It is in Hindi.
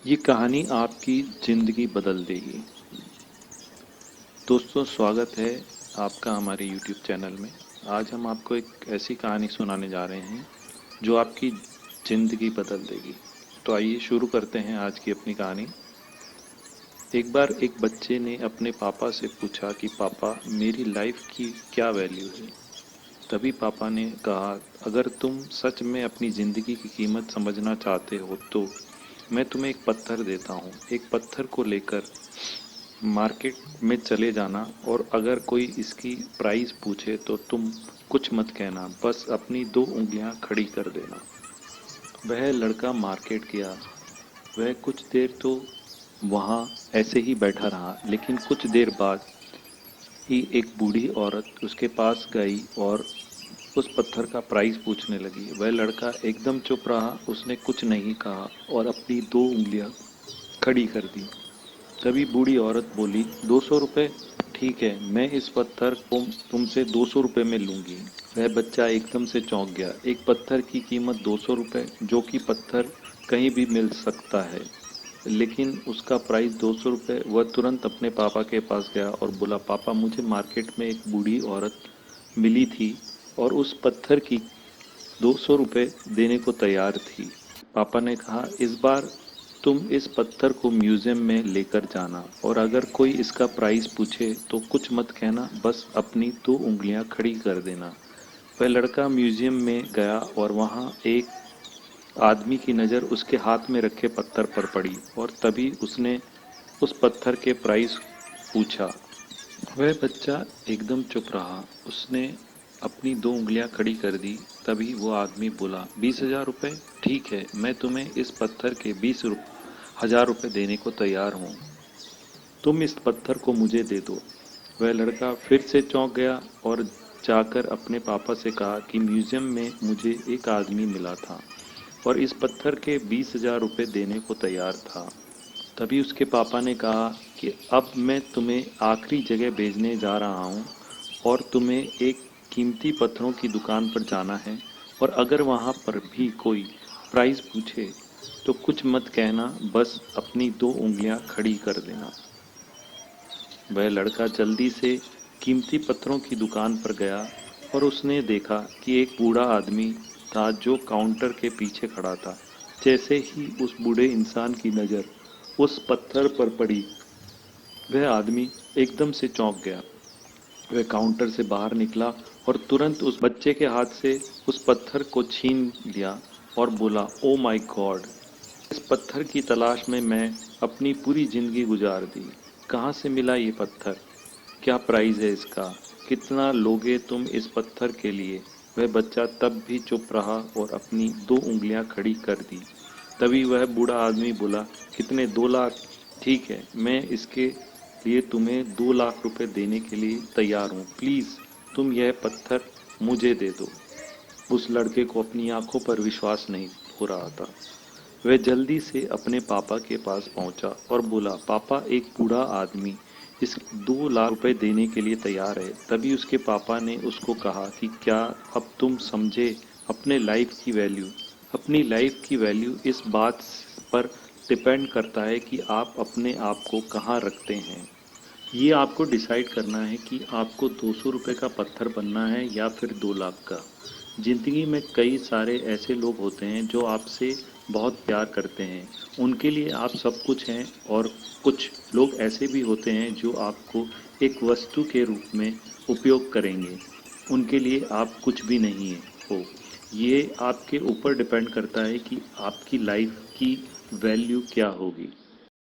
ये कहानी आपकी ज़िंदगी बदल देगी। दोस्तों, स्वागत है आपका हमारे यूट्यूब चैनल में। आज हम आपको एक ऐसी कहानी सुनाने जा रहे हैं जो आपकी ज़िंदगी बदल देगी। तो आइए शुरू करते हैं आज की अपनी कहानी। एक बार एक बच्चे ने अपने पापा से पूछा कि पापा, मेरी लाइफ की क्या वैल्यू है। तभी पापा ने कहा, अगर तुम सच में अपनी ज़िंदगी की कीमत समझना चाहते हो तो मैं तुम्हें एक पत्थर देता हूँ। एक पत्थर को लेकर मार्केट में चले जाना और अगर कोई इसकी प्राइस पूछे तो तुम कुछ मत कहना, बस अपनी दो उंगलियां खड़ी कर देना। वह लड़का मार्केट गया। वह कुछ देर तो वहाँ ऐसे ही बैठा रहा, लेकिन कुछ देर बाद ही एक बूढ़ी औरत उसके पास गई और उस पत्थर का प्राइस पूछने लगी। वह लड़का एकदम चुप रहा, उसने कुछ नहीं कहा और अपनी दो उंगलियां खड़ी कर दी। तभी बूढ़ी औरत बोली, 200 रुपये? ठीक है, मैं इस पत्थर को तुमसे 200 रुपये में लूंगी। वह बच्चा एकदम से चौंक गया। एक पत्थर की कीमत 200 रुपये, जो कि पत्थर कहीं भी मिल सकता है, लेकिन उसका प्राइस 200 रुपये। वह तुरंत अपने पापा के पास गया और बोला, पापा, मुझे मार्केट में एक बूढ़ी औरत मिली थी और उस पत्थर की 200 रुपये देने को तैयार थी। पापा ने कहा, इस बार तुम इस पत्थर को म्यूजियम में लेकर जाना और अगर कोई इसका प्राइस पूछे तो कुछ मत कहना, बस अपनी दो उंगलियां खड़ी कर देना। वह लड़का म्यूजियम में गया और वहां एक आदमी की नज़र उसके हाथ में रखे पत्थर पर पड़ी और तभी उसने उस पत्थर के प्राइस पूछा। वह बच्चा एकदम चुप रहा, उसने अपनी दो उंगलियां खड़ी कर दी। तभी वो आदमी बोला, 20,000 रुपये? ठीक है, मैं तुम्हें इस पत्थर के 20,000 रुपये देने को तैयार हूँ। तुम इस पत्थर को मुझे दे दो। वह लड़का फिर से चौंक गया और जाकर अपने पापा से कहा कि म्यूजियम में मुझे एक आदमी मिला था और इस पत्थर के 20,000 रुपये देने को तैयार था। तभी उसके पापा ने कहा कि अब मैं तुम्हें आखिरी जगह भेजने जा रहा हूँ और तुम्हें एक कीमती पत्थरों की दुकान पर जाना है और अगर वहाँ पर भी कोई प्राइस पूछे तो कुछ मत कहना, बस अपनी दो उंगलियां खड़ी कर देना। वह लड़का जल्दी से कीमती पत्थरों की दुकान पर गया और उसने देखा कि एक बूढ़ा आदमी था जो काउंटर के पीछे खड़ा था। जैसे ही उस बूढ़े इंसान की नज़र उस पत्थर पर पड़ी, वह आदमी एकदम से चौंक गया। वह काउंटर से बाहर निकला और तुरंत उस बच्चे के हाथ से उस पत्थर को छीन लिया और बोला, ओ माय गॉड, इस पत्थर की तलाश में मैं अपनी पूरी जिंदगी गुजार दी। कहाँ से मिला ये पत्थर? क्या प्राइस है इसका? कितना लोगे तुम इस पत्थर के लिए? वह बच्चा तब भी चुप रहा और अपनी दो उंगलियां खड़ी कर दी। तभी वह बूढ़ा आदमी बोला, कितने? 2 लाख? ठीक है, मैं इसके लिए तुम्हें 2 लाख रुपए देने के लिए तैयार हूँ। प्लीज़ तुम यह पत्थर मुझे दे दो। उस लड़के को अपनी आंखों पर विश्वास नहीं हो रहा था। वह जल्दी से अपने पापा के पास पहुंचा और बोला, पापा, एक बूढ़ा आदमी इस 2 लाख रुपए देने के लिए तैयार है। तभी उसके पापा ने उसको कहा कि क्या अब तुम समझे अपने लाइफ की वैल्यू? अपनी लाइफ की वैल्यू इस बात पर डिपेंड करता है कि आप अपने आप को कहाँ रखते हैं। ये आपको डिसाइड करना है कि आपको 200 रुपये का पत्थर बनना है या फिर 2 लाख का। ज़िंदगी में कई सारे ऐसे लोग होते हैं जो आपसे बहुत प्यार करते हैं, उनके लिए आप सब कुछ हैं, और कुछ लोग ऐसे भी होते हैं जो आपको एक वस्तु के रूप में उपयोग करेंगे, उनके लिए आप कुछ भी नहीं हो। ये आपके ऊपर डिपेंड करता है कि आपकी लाइफ की वैल्यू क्या होगी।